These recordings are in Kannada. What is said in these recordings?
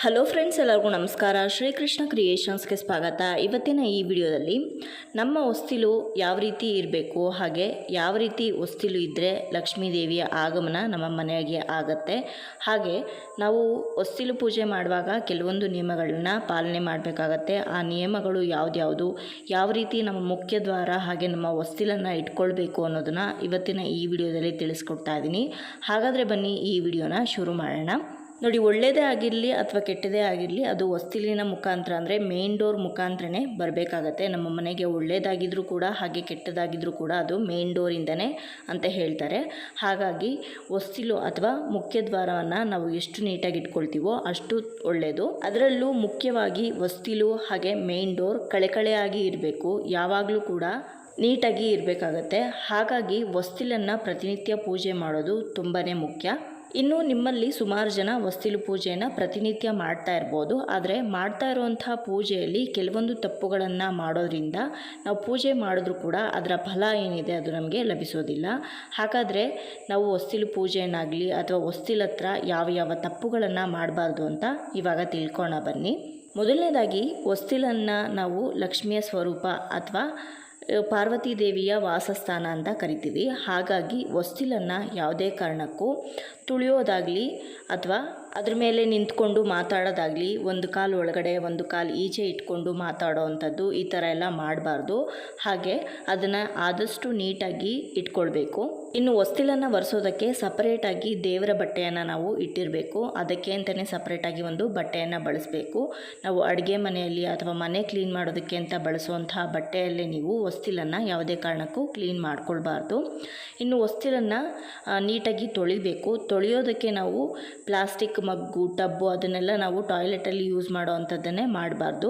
ಹಲೋ ಫ್ರೆಂಡ್ಸ್, ಎಲ್ಲರಿಗೂ ನಮಸ್ಕಾರ. ಶ್ರೀಕೃಷ್ಣ ಕ್ರಿಯೇಷನ್ಸ್ಗೆ ಸ್ವಾಗತ. ಇವತ್ತಿನ ಈ ವಿಡಿಯೋದಲ್ಲಿ ನಮ್ಮ ಹೊಸ್ತಿಲು ಯಾವ ರೀತಿ ಇರಬೇಕು, ಹಾಗೆ ಯಾವ ರೀತಿ ಹೊಸ್ತಿಲು ಇದ್ದರೆ ಲಕ್ಷ್ಮೀ ದೇವಿಯ ಆಗಮನ ನಮ್ಮ ಮನೆಗೆ ಆಗತ್ತೆ, ಹಾಗೆ ನಾವು ಹೊಸ್ತಿಲು ಪೂಜೆ ಮಾಡುವಾಗ ಕೆಲವೊಂದು ನಿಯಮಗಳನ್ನ ಪಾಲನೆ ಮಾಡಬೇಕಾಗತ್ತೆ. ಆ ನಿಯಮಗಳು ಯಾವ್ದ್ಯಾವುದು, ಯಾವ ರೀತಿ ನಮ್ಮ ಮುಖ್ಯ ದ್ವಾರ ಹಾಗೆ ನಮ್ಮ ಹೊಸ್ತಿಲನ್ನು ಇಟ್ಕೊಳ್ಬೇಕು ಅನ್ನೋದನ್ನು ಇವತ್ತಿನ ಈ ವಿಡಿಯೋದಲ್ಲಿ ತಿಳಿಸ್ಕೊಡ್ತಾ ಇದ್ದೀನಿ. ಹಾಗಾದರೆ ಬನ್ನಿ ಈ ವಿಡಿಯೋನ ಶುರು ಮಾಡೋಣ. ನೋಡಿ, ಒಳ್ಳೆಯದೇ ಆಗಿರಲಿ ಅಥವಾ ಕೆಟ್ಟದೇ ಆಗಿರಲಿ, ಅದು ಹೊಸ್ತಿಲಿನ ಮುಖಾಂತರ ಅಂದರೆ ಮೇನ್ ಡೋರ್ ಮುಖಾಂತರನೇ ಬರಬೇಕಾಗತ್ತೆ. ನಮ್ಮ ಮನೆಗೆ ಒಳ್ಳೆಯದಾಗಿದ್ದರೂ ಕೂಡ ಹಾಗೆ ಕೆಟ್ಟದಾಗಿದ್ದರೂ ಕೂಡ ಅದು ಮೇನ್ ಡೋರಿಂದನೇ ಅಂತ ಹೇಳ್ತಾರೆ. ಹಾಗಾಗಿ ಹೊಸ್ತಿಲು ಅಥವಾ ಮುಖ್ಯ ದ್ವಾರವನ್ನು ನಾವು ಎಷ್ಟು ನೀಟಾಗಿ ಇಟ್ಕೊಳ್ತೀವೋ ಅಷ್ಟು ಒಳ್ಳೆಯದು. ಅದರಲ್ಲೂ ಮುಖ್ಯವಾಗಿ ಹೊಸ್ತಿಲು ಹಾಗೆ ಮೇನ್ ಡೋರ್ ಕಳೆಕಳೆಯಾಗಿ ಇರಬೇಕು, ಯಾವಾಗಲೂ ಕೂಡ ನೀಟಾಗಿ ಇರಬೇಕಾಗತ್ತೆ. ಹಾಗಾಗಿ ಹೊಸ್ತಿಲನ್ನು ಪ್ರತಿನಿತ್ಯ ಪೂಜೆ ಮಾಡೋದು ತುಂಬಾ ಮುಖ್ಯ. ಇನ್ನು ನಿಮ್ಮಲ್ಲಿ ಸುಮಾರು ಜನ ಹೊಸ್ತಿಲು ಪೂಜೆಯನ್ನು ಪ್ರತಿನಿತ್ಯ ಮಾಡ್ತಾ ಇರ್ಬೋದು. ಆದರೆ ಮಾಡ್ತಾ ಇರುವಂಥ ಪೂಜೆಯಲ್ಲಿ ಕೆಲವೊಂದು ತಪ್ಪುಗಳನ್ನು ಮಾಡೋದ್ರಿಂದ ನಾವು ಪೂಜೆ ಮಾಡಿದ್ರೂ ಕೂಡ ಅದರ ಫಲ ಏನಿದೆ ಅದು ನಮಗೆ ಲಭಿಸೋದಿಲ್ಲ. ಹಾಗಾದರೆ ನಾವು ಹೊಸ್ತಿಲು ಪೂಜೆಯನ್ನಾಗಲಿ ಅಥವಾ ಹೊಸ್ತಿಲ ಹತ್ರ ಯಾವ ತಪ್ಪುಗಳನ್ನು ಮಾಡಬಾರ್ದು ಅಂತ ಇವಾಗ ತಿಳ್ಕೊಳ್ಳೋಣ ಬನ್ನಿ. ಮೊದಲನೇದಾಗಿ ಹೊಸ್ತಿಲನ್ನು ನಾವು ಲಕ್ಷ್ಮಿಯ ಸ್ವರೂಪ ಅಥವಾ ಪಾರ್ವತಿ ದೇವಿಯ ವಾಸಸ್ಥಾನ ಅಂತ ಕರಿತೀವಿ. ಹಾಗಾಗಿ ಹೊಸ್ತಿಲನ್ನು ಯಾವುದೇ ಕಾರಣಕ್ಕೂ ತುಳಿಯೋದಾಗಲಿ ಅಥವಾ ಅದ್ರ ಮೇಲೆ ನಿಂತ್ಕೊಂಡು ಮಾತಾಡೋದಾಗಲಿ, ಒಂದು ಕಾಲು ಒಳಗಡೆ ಒಂದು ಕಾಲು ಈಚೆ ಇಟ್ಕೊಂಡು ಮಾತಾಡೋ ಅಂಥದ್ದು ಈ ಥರ ಎಲ್ಲ ಮಾಡಬಾರ್ದು. ಹಾಗೆ ಅದನ್ನು ಆದಷ್ಟು ನೀಟಾಗಿ ಇಟ್ಕೊಳ್ಬೇಕು. ಇನ್ನು ಹೊಸ್ತಿಲನ್ನು ಒರೆಸೋದಕ್ಕೆ ಸಪರೇಟಾಗಿ ದೇವರ ಬಟ್ಟೆಯನ್ನು ನಾವು ಇಟ್ಟಿರಬೇಕು. ಅದಕ್ಕೆ ಅಂತಲೇ ಸಪ್ರೇಟಾಗಿ ಒಂದು ಬಟ್ಟೆಯನ್ನು ಬಳಸಬೇಕು. ನಾವು ಅಡುಗೆ ಮನೆಯಲ್ಲಿ ಅಥವಾ ಮನೆ ಕ್ಲೀನ್ ಮಾಡೋದಕ್ಕೆ ಅಂತ ಬಳಸುವಂತಹ ಬಟ್ಟೆಯಲ್ಲೇ ನೀವು ಹೊಸ್ತಿಲನ್ನು ಯಾವುದೇ ಕಾರಣಕ್ಕೂ ಕ್ಲೀನ್ ಮಾಡ್ಕೊಳ್ಬಾರ್ದು. ಇನ್ನು ಹೊಸ್ತಿಲನ್ನು ನೀಟಾಗಿ ತೊಳಿಬೇಕು. ತೊಳೆಯೋದಕ್ಕೆ ನಾವು ಪ್ಲಾಸ್ಟಿಕ್ ಮಗ್ಗು, ಟಬ್ಬು ಅದನ್ನೆಲ್ಲ ನಾವು ಟಾಯ್ಲೆಟಲ್ಲಿ ಯೂಸ್ ಮಾಡೋ ಅಂಥದ್ದನ್ನೇ ಮಾಡಬಾರ್ದು.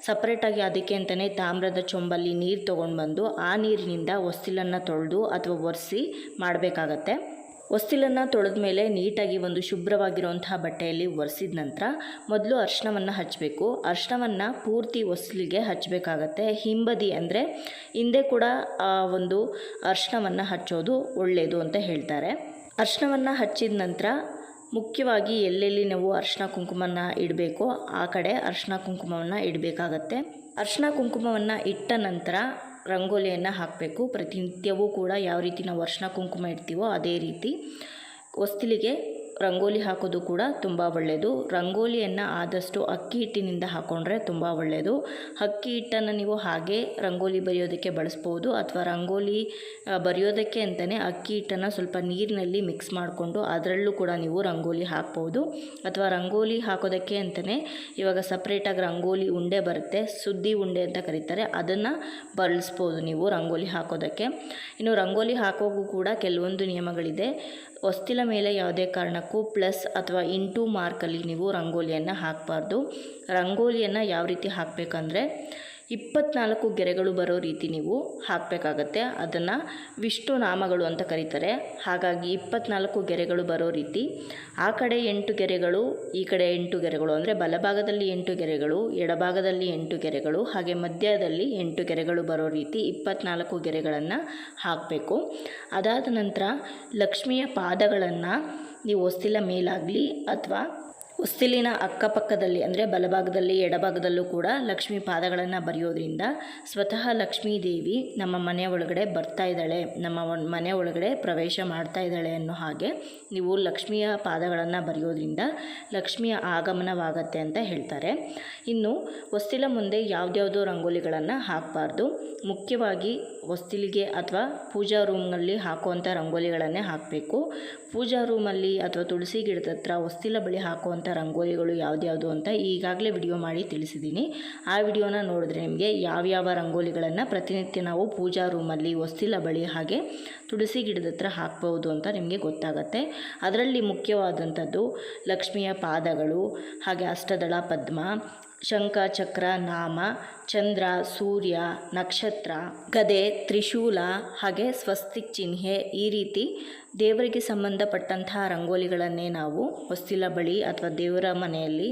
ಸಪ್ರೇಟಾಗಿ ಅದಕ್ಕೆ ಅಂತಲೇ ತಾಮ್ರದ ಚೊಂಬಲ್ಲಿ ನೀರು ತೊಗೊಂಡು ಬಂದು ಆ ನೀರಿನಿಂದ ಹೊಸ್ತಿಲನ್ನು ತೊಳೆದು ಅಥವಾ ಒರೆಸಿ ಮಾಡಬೇಕಾಗತ್ತೆ. ಹೊಸ್ತಿಲನ್ನು ತೊಳೆದ ಮೇಲೆ ನೀಟಾಗಿ ಒಂದು ಶುಭ್ರವಾಗಿರುವಂತಹ ಬಟ್ಟೆಯಲ್ಲಿ ಒರೆಸಿದ ನಂತರ ಮೊದಲು ಅರಿಶಿಣವನ್ನು ಹಚ್ಚಬೇಕು. ಅರಿಶಿಣವನ್ನು ಪೂರ್ತಿ ಹೊಸ್ತಿಲಿಗೆ ಹಚ್ಚಬೇಕಾಗತ್ತೆ. ಹಿಂಬದಿ ಅಂದರೆ ಹಿಂದೆ ಕೂಡ ಒಂದು ಅರಿಶಿಣವನ್ನು ಹಚ್ಚೋದು ಒಳ್ಳೆಯದು ಅಂತ ಹೇಳ್ತಾರೆ. ಅರಿಶಿಣವನ್ನು ಹಚ್ಚಿದ ನಂತರ ಮುಖ್ಯವಾಗಿ ಎಲ್ಲೆಲ್ಲಿ ನಾವು ಅರಿಶಿಣ ಕುಂಕುಮನ ಇಡಬೇಕೋ ಆ ಕಡೆ ಅರಿಶಿಣ ಕುಂಕುಮವನ್ನು ಇಡಬೇಕಾಗತ್ತೆ. ಅರಿಶಿಣ ಕುಂಕುಮವನ್ನು ಇಟ್ಟ ನಂತರ ರಂಗೋಲಿಯನ್ನು ಹಾಕಬೇಕು. ಪ್ರತಿನಿತ್ಯವೂ ಕೂಡ ಯಾವ ರೀತಿ ನಾವು ಅರಿಶಿಣ ಕುಂಕುಮ ಇಡ್ತೀವೋ ಅದೇ ರೀತಿ ಹೊಸ್ತಿಲಿಗೆ ರಂಗೋಲಿ ಹಾಕೋದು ಕೂಡ ತುಂಬ ಒಳ್ಳೆಯದು. ರಂಗೋಲಿಯನ್ನು ಆದಷ್ಟು ಅಕ್ಕಿ ಹಿಟ್ಟಿನಿಂದ ಹಾಕ್ಕೊಂಡ್ರೆ ತುಂಬ ಒಳ್ಳೆಯದು. ಅಕ್ಕಿ ಹಿಟ್ಟನ್ನು ನೀವು ಹಾಗೆ ರಂಗೋಲಿ ಬರೆಯೋದಕ್ಕೆ ಬಳಸ್ಬೋದು, ಅಥವಾ ರಂಗೋಲಿ ಬರೆಯೋದಕ್ಕೆ ಅಂತಲೇ ಅಕ್ಕಿ ಹಿಟ್ಟನ್ನು ಸ್ವಲ್ಪ ನೀರಿನಲ್ಲಿ ಮಿಕ್ಸ್ ಮಾಡಿಕೊಂಡು ಅದರಲ್ಲೂ ಕೂಡ ನೀವು ರಂಗೋಲಿ ಹಾಕ್ಬೋದು. ಅಥವಾ ರಂಗೋಲಿ ಹಾಕೋದಕ್ಕೆ ಅಂತಲೇ ಇವಾಗ ಸಪ್ರೇಟಾಗಿ ರಂಗೋಲಿ ಉಂಡೆ ಬರುತ್ತೆ, ಸುದ್ದಿ ಉಂಡೆ ಅಂತ ಕರೀತಾರೆ, ಅದನ್ನು ಬಳಸ್ಬೋದು ನೀವು ರಂಗೋಲಿ ಹಾಕೋದಕ್ಕೆ. ಇನ್ನು ರಂಗೋಲಿ ಹಾಕೋಗೂ ಕೂಡ ಕೆಲವೊಂದು ನಿಯಮಗಳಿದೆ. ಹೊಸ್ತಿಲ ಮೇಲೆ ಯಾವುದೇ ಕಾರಣಕ್ಕೂ ಪ್ಲಸ್ ಅಥವಾ ಇಂಟು ಮಾರ್ಕಲ್ಲಿ ನೀವು ರಂಗೋಲಿಯನ್ನು ಹಾಕಬಾರ್ದು. ರಂಗೋಲಿಯನ್ನು ಯಾವ ರೀತಿ ಹಾಕಬೇಕಂದ್ರೆ 24 ಗೆರೆಗಳು ಬರೋ ರೀತಿ ನೀವು ಹಾಕಬೇಕಾಗತ್ತೆ. ಅದನ್ನು ವಿಷ್ಣು ನಾಮಗಳು ಅಂತ ಕರೀತಾರೆ. ಹಾಗಾಗಿ 24 ಗೆರೆಗಳು ಬರೋ ರೀತಿ, ಆ ಕಡೆ 8 ಗೆರೆಗಳು, ಈ ಕಡೆ 8 ಗೆರೆಗಳು, ಅಂದರೆ ಬಲಭಾಗದಲ್ಲಿ 8 ಗೆರೆಗಳು, ಎಡಭಾಗದಲ್ಲಿ 8 ಗೆರೆಗಳು, ಹಾಗೆ ಮಧ್ಯದಲ್ಲಿ 8 ಗೆರೆಗಳು ಬರೋ ರೀತಿ 24 ಗೆರೆಗಳನ್ನು ಹಾಕಬೇಕು. ಅದಾದ ನಂತರ ಲಕ್ಷ್ಮಿಯ ಪಾದಗಳನ್ನು ನೀವು ಹೊಸ್ತಿಲ ಮೇಲಾಗಲಿ ಅಥವಾ ಹೊಸ್ತಿಲಿನ ಅಕ್ಕಪಕ್ಕದಲ್ಲಿ ಅಂದರೆ ಬಲಭಾಗದಲ್ಲಿ ಎಡಭಾಗದಲ್ಲೂ ಕೂಡ ಲಕ್ಷ್ಮೀ ಪಾದಗಳನ್ನು ಬರೆಯೋದ್ರಿಂದ ಸ್ವತಃ ಲಕ್ಷ್ಮೀ ದೇವಿ ನಮ್ಮ ಮನೆಯ ಒಳಗಡೆ ಬರ್ತಾ ಇದ್ದಾಳೆ, ನಮ್ಮ ಮನೆ ಒಳಗಡೆ ಪ್ರವೇಶ ಮಾಡ್ತಾ ಇದ್ದಾಳೆ ಅನ್ನೋ ಹಾಗೆ ನೀವು ಲಕ್ಷ್ಮಿಯ ಪಾದಗಳನ್ನು ಬರೆಯೋದ್ರಿಂದ ಲಕ್ಷ್ಮಿಯ ಆಗಮನವಾಗತ್ತೆ ಅಂತ ಹೇಳ್ತಾರೆ. ಇನ್ನು ಹೊಸ್ತಿಲ ಮುಂದೆ ಯಾವುದ್ಯಾವುದೋ ರಂಗೋಲಿಗಳನ್ನು ಹಾಕಬಾರ್ದು. ಮುಖ್ಯವಾಗಿ ಹೊಸ್ತಿಲಿಗೆ ಅಥವಾ ಪೂಜಾ ರೂಮ್ನಲ್ಲಿ ಹಾಕುವಂಥ ರಂಗೋಲಿಗಳನ್ನೇ ಹಾಕಬೇಕು. ಪೂಜಾ ರೂಮಲ್ಲಿ ಅಥವಾ ತುಳಸಿ ಗಿಡದ ಹತ್ರ ಹೊಸ್ತಿಲ ಬಳಿ ಹಾಕುವಂಥ ರಂಗೋಲಿಗಳು ಯಾವ್ದ್ಯಾವುದು ಅಂತ ಈಗಾಗಲೇ ವಿಡಿಯೋ ಮಾಡಿ ತಿಳಿಸಿದ್ದೀನಿ. ಆ ವಿಡಿಯೋನ ನೋಡಿದ್ರೆ ನಿಮಗೆ ಯಾವ್ಯಾವ ರಂಗೋಲಿಗಳನ್ನು ಪ್ರತಿನಿತ್ಯ ನಾವು ಪೂಜಾ ರೂಮಲ್ಲಿ ಹೊಸ್ತಿಲ ಬಳಿ ಹಾಗೆ ತುಳಸಿ ಗಿಡದ ಹತ್ರ ಹಾಕ್ಬೋದು ಅಂತ ನಿಮಗೆ ಗೊತ್ತಾಗತ್ತೆ. ಅದರಲ್ಲಿ ಮುಖ್ಯವಾದಂಥದ್ದು ಲಕ್ಷ್ಮಿಯ ಪಾದಗಳು, ಹಾಗೆ ಅಷ್ಟದಳ ಪದ್ಮ, ಶಂಖ, ಚಕ್ರ, ನಾಮ, ಚಂದ್ರ, ಸೂರ್ಯ, ನಕ್ಷತ್ರ, ಗದೆ, ತ್ರಿಶೂಲ, ಹಾಗೆ ಸ್ವಸ್ತಿಕ್ ಚಿಹ್ನೆ, ಈ ರೀತಿ ದೇವರಿಗೆ ಸಂಬಂಧಪಟ್ಟಂತಹ ರಂಗೋಲಿಗಳನ್ನೇ ನಾವು ಹೊಸ್ತಿಲ ಬಳಿ ಅಥವಾ ದೇವರ ಮನೆಯಲ್ಲಿ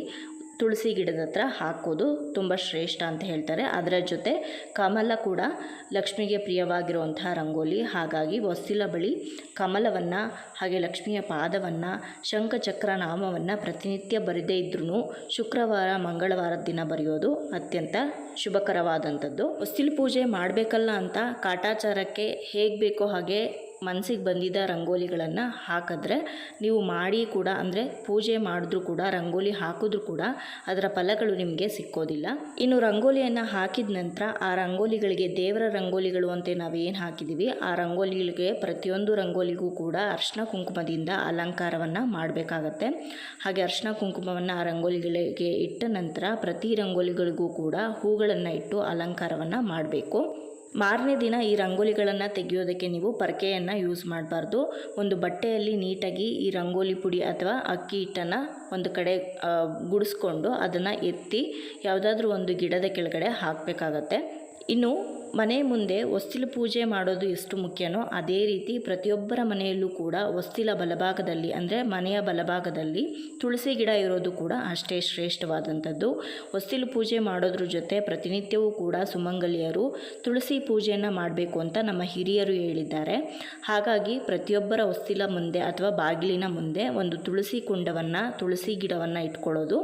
ತುಳಸಿ ಗಿಡದ ಹತ್ರ ಹಾಕೋದು ತುಂಬ ಶ್ರೇಷ್ಠ ಅಂತ ಹೇಳ್ತಾರೆ. ಅದರ ಜೊತೆ ಕಮಲ ಕೂಡ ಲಕ್ಷ್ಮಿಗೆ ಪ್ರಿಯವಾಗಿರುವಂತಹ ರಂಗೋಲಿ. ಹಾಗಾಗಿ ಹೊಸ್ತಿಲ ಬಳಿ ಕಮಲವನ್ನು ಹಾಗೆ ಲಕ್ಷ್ಮಿಯ ಪಾದವನ್ನು ಶಂಖಚಕ್ರ ನಾಮವನ್ನು ಪ್ರತಿನಿತ್ಯ ಬರೆದೇ ಇದ್ರೂ ಶುಕ್ರವಾರ ಮಂಗಳವಾರದ ದಿನ ಬರೆಯೋದು ಅತ್ಯಂತ ಶುಭಕರವಾದಂಥದ್ದು. ಹೊಸ್ತಿಲು ಪೂಜೆ ಮಾಡಬೇಕಲ್ಲ ಅಂತ ಕಾಟಾಚಾರಕ್ಕೆ ಹೇಗೆ ಬೇಕೋ ಹಾಗೆ ಮನಸ್ಸಿಗೆ ಬಂದಿದ್ದ ರಂಗೋಲಿಗಳನ್ನು ಹಾಕಿದ್ರೆ ನೀವು ಮಾಡಿ ಕೂಡ ಅಂದರೆ ಪೂಜೆ ಮಾಡಿದ್ರೂ ಕೂಡ ರಂಗೋಲಿ ಹಾಕಿದ್ರೂ ಕೂಡ ಅದರ ಫಲಗಳು ನಿಮಗೆ ಸಿಕ್ಕೋದಿಲ್ಲ. ಇನ್ನು ರಂಗೋಲಿಯನ್ನು ಹಾಕಿದ ನಂತರ ಆ ರಂಗೋಲಿಗಳಿಗೆ ದೇವರ ರಂಗೋಲಿಗಳು ಅಂತ ನಾವೇನು ಹಾಕಿದ್ದೀವಿ ಆ ರಂಗೋಲಿಗಳಿಗೆ ಪ್ರತಿಯೊಂದು ರಂಗೋಲಿಗೂ ಕೂಡ ಅರಿಶಿನ ಕುಂಕುಮದಿಂದ ಅಲಂಕಾರವನ್ನು ಮಾಡಬೇಕಾಗತ್ತೆ. ಹಾಗೆ ಅರಿಶಿನ ಕುಂಕುಮವನ್ನು ಆ ರಂಗೋಲಿಗಳಿಗೆ ಇಟ್ಟ ನಂತರ ಪ್ರತಿ ರಂಗೋಲಿಗಳಿಗೂ ಕೂಡ ಹೂಗಳನ್ನು ಇಟ್ಟು ಅಲಂಕಾರವನ್ನು ಮಾಡಬೇಕು. ಮಾರನೇ ದಿನ ಈ ರಂಗೋಲಿಗಳನ್ನು ತೆಗೆಯೋದಕ್ಕೆ ನೀವು ಪರಕೆಯನ್ನು ಯೂಸ್ ಮಾಡಬಾರ್ದು. ಒಂದು ಬಟ್ಟೆಯಲ್ಲಿ ನೀಟಾಗಿ ಈ ರಂಗೋಲಿ ಪುಡಿ ಅಥವಾ ಅಕ್ಕಿ ಹಿಟ್ಟನ್ನು ಒಂದು ಕಡೆ ಗುಡಿಸ್ಕೊಂಡು ಅದನ್ನು ಎತ್ತಿ ಯಾವುದಾದ್ರೂ ಒಂದು ಗಿಡದ ಕೆಳಗಡೆ ಹಾಕಬೇಕಾಗತ್ತೆ. ಇನ್ನು ಮನೆ ಮುಂದೆ ಹೊಸ್ತಿಲು ಪೂಜೆ ಮಾಡೋದು ಎಷ್ಟು ಮುಖ್ಯನೋ ಅದೇ ರೀತಿ ಪ್ರತಿಯೊಬ್ಬರ ಮನೆಯಲ್ಲೂ ಕೂಡ ಹೊಸ್ತಿಲ ಬಲಭಾಗದಲ್ಲಿ ಅಂದರೆ ಮನೆಯ ಬಲಭಾಗದಲ್ಲಿ ತುಳಸಿ ಗಿಡ ಇರೋದು ಕೂಡ ಅಷ್ಟೇ ಶ್ರೇಷ್ಠವಾದಂಥದ್ದು. ಹೊಸ್ತಿಲು ಪೂಜೆ ಮಾಡೋದ್ರ ಜೊತೆ ಪ್ರತಿನಿತ್ಯವೂ ಕೂಡ ಸುಮಂಗಲಿಯರು ತುಳಸಿ ಪೂಜೆಯನ್ನು ಮಾಡಬೇಕು ಅಂತ ನಮ್ಮ ಹಿರಿಯರು ಹೇಳಿದ್ದಾರೆ. ಹಾಗಾಗಿ ಪ್ರತಿಯೊಬ್ಬರ ಹೊಸ್ತಿಲ ಮುಂದೆ ಅಥವಾ ಬಾಗಿಲಿನ ಮುಂದೆ ಒಂದು ತುಳಸಿ ಕುಂಡವನ್ನು ತುಳಸಿ ಗಿಡವನ್ನು ಇಟ್ಕೊಳ್ಳೋದು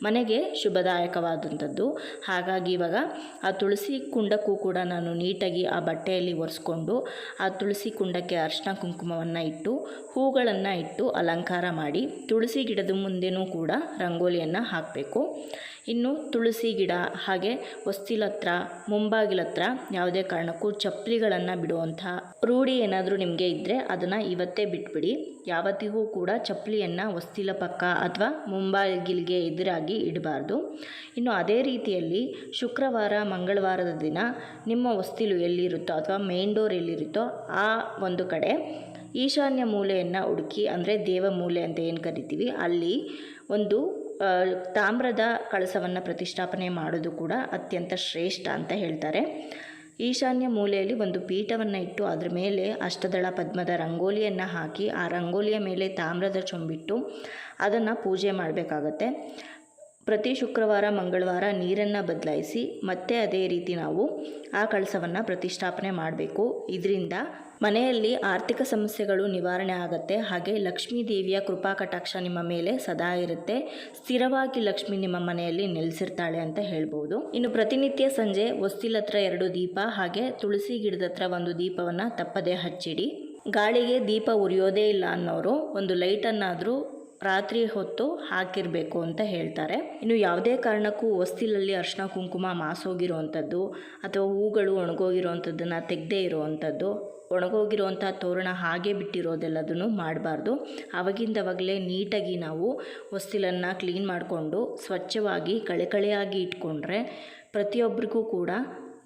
ಮನೆಗೆ ಶುಭದಾಯಕವಾದಂಥದ್ದು. ಹಾಗಾಗಿ ಇವಾಗ ಆ ತುಳಸಿ ಕುಂಡಕ್ಕೂ ಕೂಡ ನಾನು ನೀಟಾಗಿ ಆ ಬಟ್ಟೆಯಲ್ಲಿ ಒರೆಸ್ಕೊಂಡು ಆ ತುಳಸಿ ಕುಂಡಕ್ಕೆ ಅರಿಶಿನ ಕುಂಕುಮವನ್ನು ಇಟ್ಟು ಹೂಗಳನ್ನು ಇಟ್ಟು ಅಲಂಕಾರ ಮಾಡಿ ತುಳಸಿ ಗಿಡದ ಮುಂದೆನೂ ಕೂಡ ರಂಗೋಲಿಯನ್ನು ಹಾಕಬೇಕು. ಇನ್ನು ತುಳಸಿ ಗಿಡ ಹಾಗೆ ಹೊಸ್ತಿಲ ಹತ್ರ ಮುಂಬಾಗಿಲ ಹತ್ರ ಯಾವುದೇ ಕಾರಣಕ್ಕೂ ಚಪ್ಪಲಿಗಳನ್ನು ಬಿಡುವಂಥ ರೂಢಿ ಏನಾದರೂ ನಿಮಗೆ ಇದ್ದರೆ ಅದನ್ನು ಇವತ್ತೇ ಬಿಟ್ಬಿಡಿ. ಯಾವತ್ತಿಗೂ ಕೂಡ ಚಪ್ಪಲಿಯನ್ನು ಹೊಸ್ತಿಲ ಪಕ್ಕ ಅಥವಾ ಮುಂಬಾಗಿಲಿಗೆ ಎದುರಾಗಿ ಇಡಬಾರ್ದು. ಇನ್ನು ಅದೇ ರೀತಿಯಲ್ಲಿ ಶುಕ್ರವಾರ ಮಂಗಳವಾರದ ದಿನ ನಿಮ್ಮ ಹೊಸ್ತಿಲು ಎಲ್ಲಿರುತ್ತೋ ಅಥವಾ ಮೇನ್ ಡೋರ್ ಎಲ್ಲಿರುತ್ತೋ ಆ ಒಂದು ಕಡೆ ಈಶಾನ್ಯ ಮೂಲೆಯನ್ನು ಹುಡುಕಿ ಅಂದರೆ ದೇವ ಮೂಲೆ ಅಂತ ಏನು ಕರಿತೀವಿ ಅಲ್ಲಿ ಒಂದು ತಾಮ್ರದ ಕಳಸವನ್ನು ಪ್ರತಿಷ್ಠಾಪನೆ ಮಾಡೋದು ಕೂಡ ಅತ್ಯಂತ ಶ್ರೇಷ್ಠ ಅಂತ ಹೇಳ್ತಾರೆ. ಈಶಾನ್ಯ ಮೂಲೆಯಲ್ಲಿ ಒಂದು ಪೀಠವನ್ನು ಇಟ್ಟು ಅದರ ಮೇಲೆ ಅಷ್ಟದಳ ಪದ್ಮದ ರಂಗೋಲಿಯನ್ನು ಹಾಕಿ ಆ ರಂಗೋಲಿಯ ಮೇಲೆ ತಾಮ್ರದ ಚೊಂಬಿಟ್ಟು ಅದನ್ನು ಪೂಜೆ ಮಾಡಬೇಕಾಗತ್ತೆ. ಪ್ರತಿ ಶುಕ್ರವಾರ ಮಂಗಳವಾರ ನೀರನ್ನು ಬದಲಾಯಿಸಿ ಮತ್ತೆ ಅದೇ ರೀತಿ ನಾವು ಆ ಕಳಸವನ್ನು ಪ್ರತಿಷ್ಠಾಪನೆ ಮಾಡಬೇಕು. ಇದರಿಂದ ಮನೆಯಲ್ಲಿ ಆರ್ಥಿಕ ಸಮಸ್ಯೆಗಳು ನಿವಾರಣೆ ಆಗುತ್ತೆ. ಹಾಗೆ ಲಕ್ಷ್ಮೀ ದೇವಿಯ ಕೃಪಾ ಕಟಾಕ್ಷ ನಿಮ್ಮ ಮೇಲೆ ಸದಾ ಇರುತ್ತೆ. ಸ್ಥಿರವಾಗಿ ಲಕ್ಷ್ಮಿ ನಿಮ್ಮ ಮನೆಯಲ್ಲಿ ನೆಲೆಸಿರ್ತಾಳೆ ಅಂತ ಹೇಳ್ಬೋದು. ಇನ್ನು ಪ್ರತಿನಿತ್ಯ ಸಂಜೆ ಹೊಸ್ತಿಲ ಹತ್ರ 2 ದೀಪ ಹಾಗೆ ತುಳಸಿ ಗಿಡದ ಹತ್ರ 1 ದೀಪವನ್ನು ತಪ್ಪದೇ ಹಚ್ಚಿಡಿ. ಗಾಳಿಗೆ ದೀಪ ಉರಿಯೋದೇ ಇಲ್ಲ ಅನ್ನೋರು ಒಂದು ಲೈಟನ್ನಾದರೂ ರಾತ್ರಿ ಹೊತ್ತು ಹಾಕಿರಬೇಕು ಅಂತ ಹೇಳ್ತಾರೆ. ಇನ್ನು ಯಾವುದೇ ಕಾರಣಕ್ಕೂ ಹೊಸ್ತಿಲಲ್ಲಿ ಅರಿಶಿನ ಕುಂಕುಮ ಮಾಸೋಗಿರುವಂಥದ್ದು ಅಥವಾ ಹೂಗಳು ಒಣಗೋಗಿರುವಂಥದ್ದನ್ನು ತೆಗೆದೇ ಇರುವಂಥದ್ದು, ಒಣಗೋಗಿರುವಂಥ ತೋರಣ ಹಾಗೆ ಬಿಟ್ಟಿರೋದೆಲ್ಲದನ್ನು ಮಾಡಬಾರ್ದು. ಆವಾಗಿಂದವಾಗಲೇ ನೀಟಾಗಿ ನಾವು ಹೊಸ್ತಿಲನ್ನು ಕ್ಲೀನ್ ಮಾಡಿಕೊಂಡು ಸ್ವಚ್ಛವಾಗಿ ಕಳೆಯಾಗಿ ಇಟ್ಕೊಂಡ್ರೆ ಪ್ರತಿಯೊಬ್ಬರಿಗೂ ಕೂಡ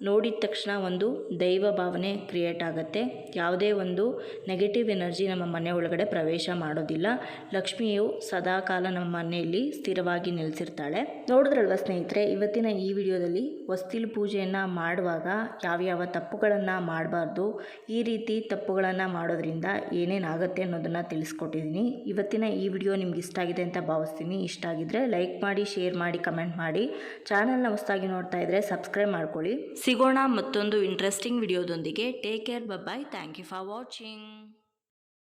ನೋಡಿದ ತಕ್ಷಣ ಒಂದು ದೈವ ಭಾವನೆ ಕ್ರಿಯೇಟ್ ಆಗುತ್ತೆ. ಯಾವುದೇ ಒಂದು ನೆಗೆಟಿವ್ ಎನರ್ಜಿ ನಮ್ಮ ಮನೆ ಒಳಗಡೆ ಪ್ರವೇಶ ಮಾಡೋದಿಲ್ಲ. ಲಕ್ಷ್ಮಿಯು ಸದಾಕಾಲ ನಮ್ಮ ಮನೆಯಲ್ಲಿ ಸ್ಥಿರವಾಗಿ ನೆಲೆಸಿರ್ತಾಳೆ. ನೋಡಿದ್ರಲ್ವ ಸ್ನೇಹಿತರೆ, ಇವತ್ತಿನ ಈ ವಿಡಿಯೋದಲ್ಲಿ ಹೊಸ್ತಿಲು ಪೂಜೆಯನ್ನು ಮಾಡುವಾಗ ಯಾವ್ಯಾವ ತಪ್ಪುಗಳನ್ನು ಮಾಡಬಾರ್ದು, ಈ ರೀತಿ ತಪ್ಪುಗಳನ್ನು ಮಾಡೋದ್ರಿಂದ ಏನೇನಾಗುತ್ತೆ ಅನ್ನೋದನ್ನು ತಿಳಿಸ್ಕೊಟ್ಟಿದ್ದೀನಿ. ಇವತ್ತಿನ ಈ ವಿಡಿಯೋ ನಿಮ್ಗೆ ಇಷ್ಟ ಆಗಿದೆ ಅಂತ ಭಾವಿಸ್ತೀನಿ. ಇಷ್ಟ ಆಗಿದ್ರೆ ಲೈಕ್ ಮಾಡಿ, ಶೇರ್ ಮಾಡಿ, ಕಮೆಂಟ್ ಮಾಡಿ. ಚಾನಲ್ನ ಹೊಸದಾಗಿ ನೋಡ್ತಾ ಇದ್ದರೆ ಸಬ್ಸ್ಕ್ರೈಬ್ ಮಾಡ್ಕೊಳ್ಳಿ. ಸಿಗೋಣ ಮತ್ತೊಂದು ಇಂಟ್ರೆಸ್ಟಿಂಗ್ ವಿಡಿಯೋದೊಂದಿಗೆ. Take care, bye, thank you for watching.